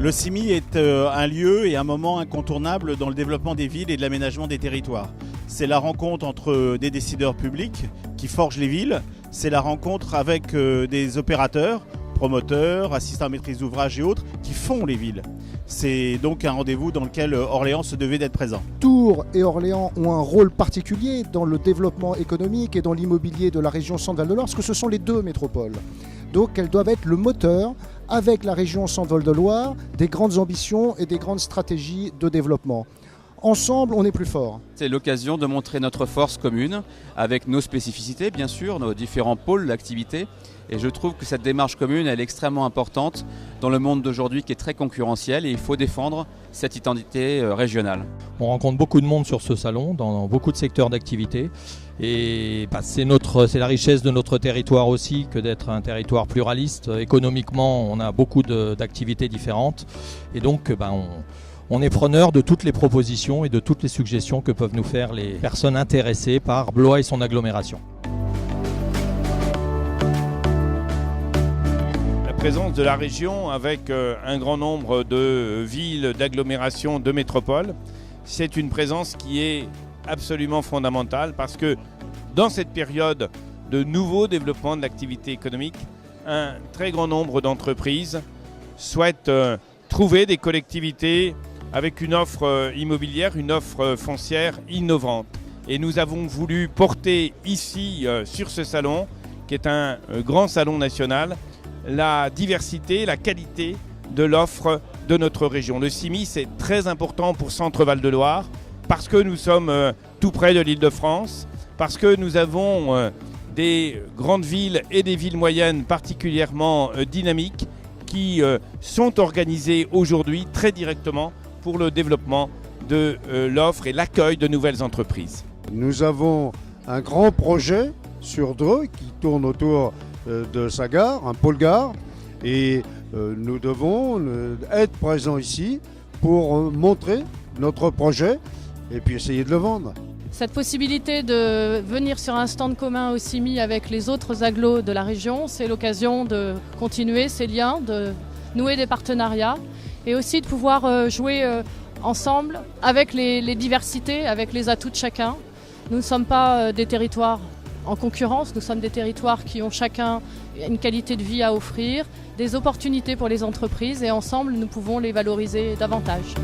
Le CIMI est un lieu et un moment incontournable dans le développement des villes et de l'aménagement des territoires. C'est la rencontre entre des décideurs publics qui forgent les villes, c'est la rencontre avec des opérateurs, promoteurs, assistants à maîtrise d'ouvrage et autres qui font les villes. C'est donc un rendez-vous dans lequel Orléans se devait d'être présent. Tours et Orléans ont un rôle particulier dans le développement économique et dans l'immobilier de la région Centre-Val de Loire, parce que ce sont les deux métropoles. Donc elles doivent être le moteur, avec la région Centre-Val de Loire, des grandes ambitions et des grandes stratégies de développement. Ensemble, on est plus fort. C'est l'occasion de montrer notre force commune, avec nos spécificités bien sûr, nos différents pôles d'activité. Et je trouve que cette démarche commune, elle est extrêmement importante dans le monde d'aujourd'hui qui est très concurrentiel et il faut défendre cette identité régionale. On rencontre beaucoup de monde sur ce salon, dans beaucoup de secteurs d'activité. Et c'est la richesse de notre territoire aussi que d'être un territoire pluraliste. Économiquement, on a beaucoup d'activités différentes. Et donc, on est preneur de toutes les propositions et de toutes les suggestions que peuvent nous faire les personnes intéressées par Blois et son agglomération. La présence de la région avec un grand nombre de villes, d'agglomérations, de métropoles, c'est une présence qui est absolument fondamentale parce que dans cette période de nouveau développement de l'activité économique, un très grand nombre d'entreprises souhaitent trouver des collectivités avec une offre immobilière, une offre foncière innovante. Et nous avons voulu porter ici, sur ce salon, qui est un grand salon national, la diversité, la qualité de l'offre de notre région. Le CIMI, c'est très important pour Centre-Val de Loire, parce que nous sommes tout près de l'Île-de-France, parce que nous avons des grandes villes et des villes moyennes particulièrement dynamiques qui sont organisées aujourd'hui très directement pour le développement de l'offre et l'accueil de nouvelles entreprises. Nous avons un grand projet sur Dreux qui tourne autour de sa gare, un pôle gare, et nous devons être présents ici pour montrer notre projet et puis essayer de le vendre. Cette possibilité de venir sur un stand commun au CIMI avec les autres agglos de la région, c'est l'occasion de continuer ces liens, de nouer des partenariats et aussi de pouvoir jouer ensemble avec les diversités, avec les atouts de chacun. Nous ne sommes pas des territoires en concurrence, nous sommes des territoires qui ont chacun une qualité de vie à offrir, des opportunités pour les entreprises et ensemble nous pouvons les valoriser davantage.